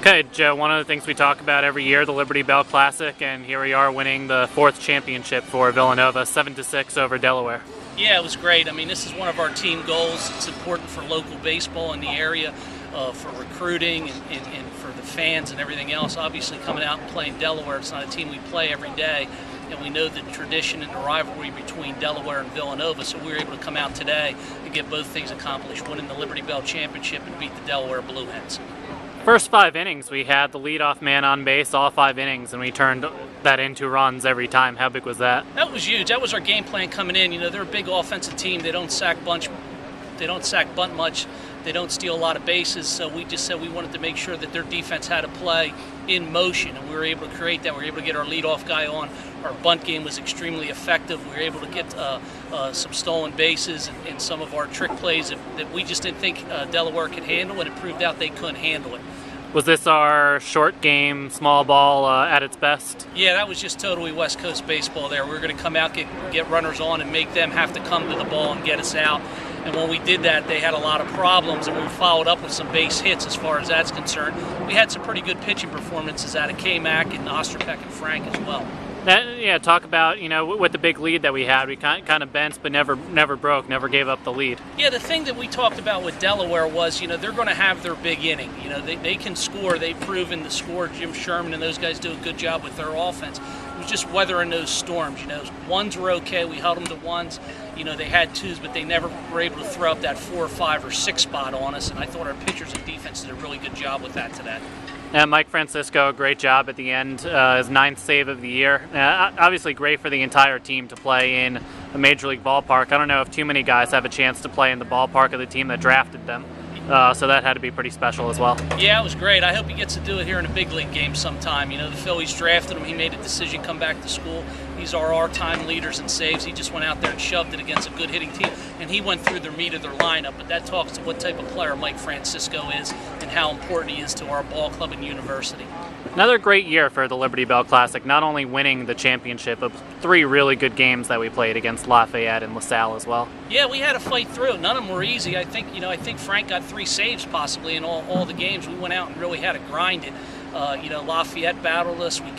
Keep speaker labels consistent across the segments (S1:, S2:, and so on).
S1: Okay, Joe, one of the things we talk about every year, the Liberty Bell Classic, and here we are winning the 4th championship for Villanova, 7-6 over Delaware.
S2: Yeah, it was great. I mean, this is one of our team goals. It's important for local baseball in the area, for recruiting and for the fans and everything else. Obviously, coming out and playing Delaware, it's not a team we play every day, and we know the tradition and the rivalry between Delaware and Villanova, so we were able to come out today and get both things accomplished, winning the Liberty Bell Championship and beat the Delaware Blue Hens.
S1: First 5 innings, we had the leadoff man on base all 5 innings, and we turned that into runs every time. How big was that?
S2: That was huge. That was our game plan coming in. You know, they're a big offensive team. They don't sack bunt much. They don't steal a lot of bases. So we just said we wanted to make sure that their defense had to play in motion, and we were able to create that. We were able to get our leadoff guy on. Our bunt game was extremely effective. We were able to get some stolen bases and some of our trick plays that we just didn't think Delaware could handle, and it proved out they couldn't handle it.
S1: Was this our short game, small ball at its best?
S2: Yeah, that was just totally West Coast baseball there. We were going to come out, get runners on, and make them have to come to the ball and get us out. And when we did that, they had a lot of problems, and we followed up with some base hits as far as that's concerned. We had some pretty good pitching performances out of K-Mac and Osterpeck and Frank as well.
S1: Talk about, with the big lead that we had, we kind of bent but never broke, never gave up the lead.
S2: Yeah, the thing that we talked about with Delaware was, they're going to have their big inning. They can score. They've proven to score. Jim Sherman and those guys do a good job with their offense. It was just weathering those storms. Ones were okay. We held them to ones. They had twos, but they never were able to throw up that 4, 5, or 6 spot on us, and I thought our pitchers and defense did a really good job with that today.
S1: And Mike Francisco, great job at the end, his 9th save of the year. Obviously great for the entire team to play in a major league ballpark. I don't know if too many guys have a chance to play in the ballpark of the team that drafted them. So that had to be pretty special as well.
S2: Yeah, it was great. I hope he gets to do it here in a big league game sometime. The Phillies drafted him. He made a decision, come back to school. These are our time leaders in saves. He just went out there and shoved it against a good hitting team, and he went through the meat of their lineup. But that talks to what type of player Mike Francisco is and how important he is to our ball club and university.
S1: Another great year for the Liberty Bell Classic, not only winning the championship, but 3 really good games that we played against Lafayette and LaSalle as well.
S2: Yeah, we had to fight through. None of them were easy. I think Frank got 3 saves possibly in all the games. We went out and really had to grind it. Lafayette battled us. We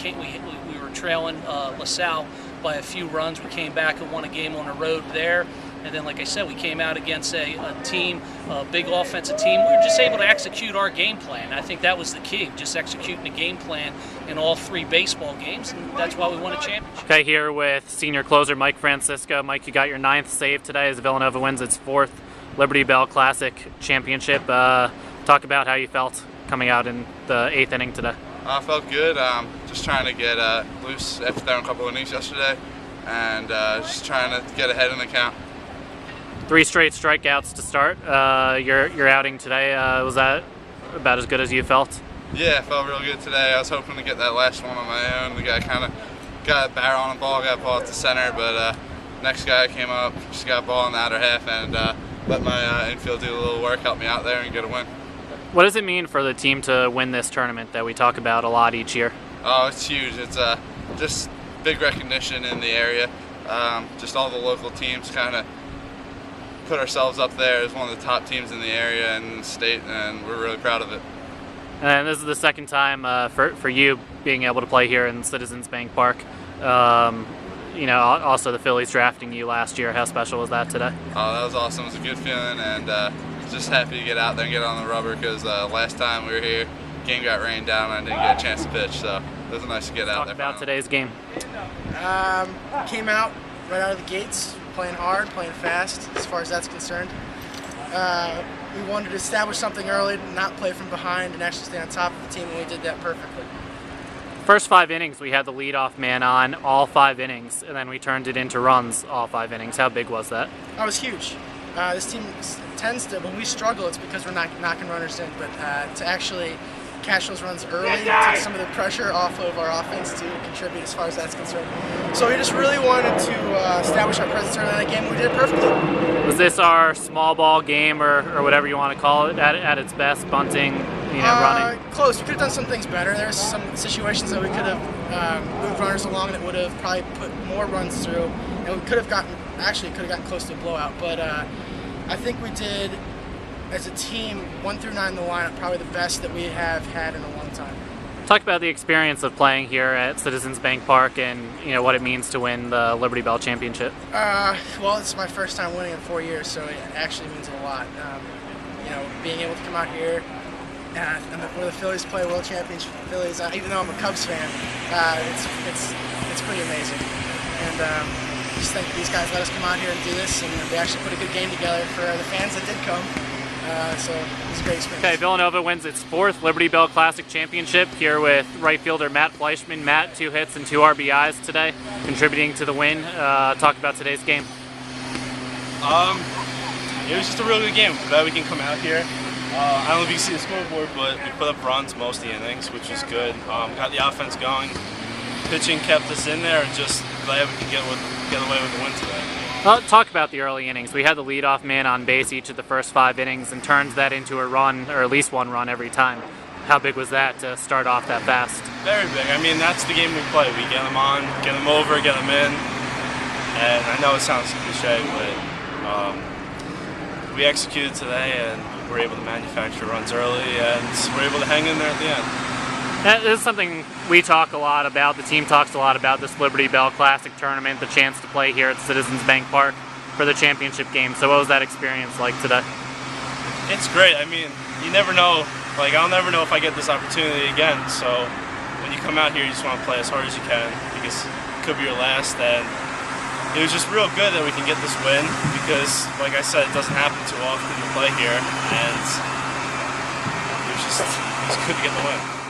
S2: were trailing LaSalle by a few runs. We came back and won a game on the road there. And then, like I said, we came out against a team, a big offensive team. We were just able to execute our game plan. I think that was the key, just executing the game plan in all 3 baseball games, and that's why we won a championship.
S1: Okay, here with senior closer Mike Francisco. Mike, you got your 9th save today as Villanova wins its 4th Liberty Bell Classic championship. Talk about how you felt coming out in the 8th inning today.
S3: I felt good. Just trying to get loose after throwing a couple of innings yesterday, and just trying to get ahead in the count.
S1: 3 straight strikeouts to start. Your outing today, was that about as good as you felt?
S3: Yeah, I felt real good today. I was hoping to get that last one on my own. The guy kind of got a barrel on the ball, got a ball at the center, but next guy came up, just got a ball in the outer half, and let my infield do a little work, help me out there, and get a win.
S1: What does it mean for the team to win this tournament that we talk about a lot each year?
S3: Oh, it's huge. It's just big recognition in the area. Just all the local teams kind of put ourselves up there as one of the top teams in the area and the state, and we're really proud of it.
S1: And this is the 2nd time for you being able to play here in Citizens Bank Park. Also the Phillies drafting you last year. How special was that today?
S3: Oh, that was awesome. It was a good feeling, and just happy to get out there and get on the rubber, because last time we were here, game got rained down and I didn't get a chance to pitch, so it was nice to get out there.
S1: Talk about today's game.
S4: Came out right out of the gates, playing hard, playing fast as far as that's concerned. We wanted to establish something early, not play from behind, and actually stay on top of the team, and we did that perfectly.
S1: First 5 innings, we had the leadoff man on all 5 innings, and then we turned it into runs all 5 innings. How big was that?
S4: That was huge. This team tends to, when we struggle, it's because we're not knocking runners in, but to actually catch those runs early, take some of the pressure off of our offense to contribute as far as that's concerned. So we just really wanted to establish our presence early in that game, and we did it perfectly.
S1: Was this our small ball game, or whatever you want to call it, at its best, bunting, running?
S4: Close. We could have done some things better. There's some situations that we could have moved runners along that would have probably put more runs through, and we could have gotten close to a blowout. But I think we did as a team, 1 through 9 in the lineup, probably the best that we have had in a long time.
S1: Talk about the experience of playing here at Citizens Bank Park and what it means to win the Liberty Bell Championship.
S4: Well, it's my first time winning in 4 years, so it actually means a lot. Being able to come out here where the Phillies play, World Championship Phillies, even though I'm a Cubs fan, it's pretty amazing. And just think these guys let us come out here and do this, and we actually put a good game together for the fans that did come. So it was a great experience.
S1: Okay, Villanova wins its 4th Liberty Bell Classic Championship here with right fielder Matt Fleischman. Matt, 2 hits and 2 RBIs today, contributing to the win. Talk about today's game.
S5: It was just a real good game. Glad we can come out here. I don't know if you can see the scoreboard, but we put up runs most of the innings, which was good. Got the offense going. Pitching kept us in there, and just glad we could get away with the win today.
S1: Talk about the early innings. We had the leadoff man on base each of the first 5 innings and turns that into a run, or at least 1 run every time. How big was that to start off that fast?
S5: Very big. I mean, that's the game we play. We get them on, get them over, get them in. And I know it sounds cliche, but we executed today and we're able to manufacture runs early and we're able to hang in there at the end.
S1: That is something we talk a lot about. The team talks a lot about this Liberty Bell Classic tournament, the chance to play here at Citizens Bank Park for the championship game. So what was that experience like today?
S5: It's great. I mean, you never know. Like, I'll never know if I get this opportunity again. So when you come out here, you just want to play as hard as you can because it could be your last. And it was just real good that we can get this win because, like I said, it doesn't happen too often to play here. And it was just good to get the win.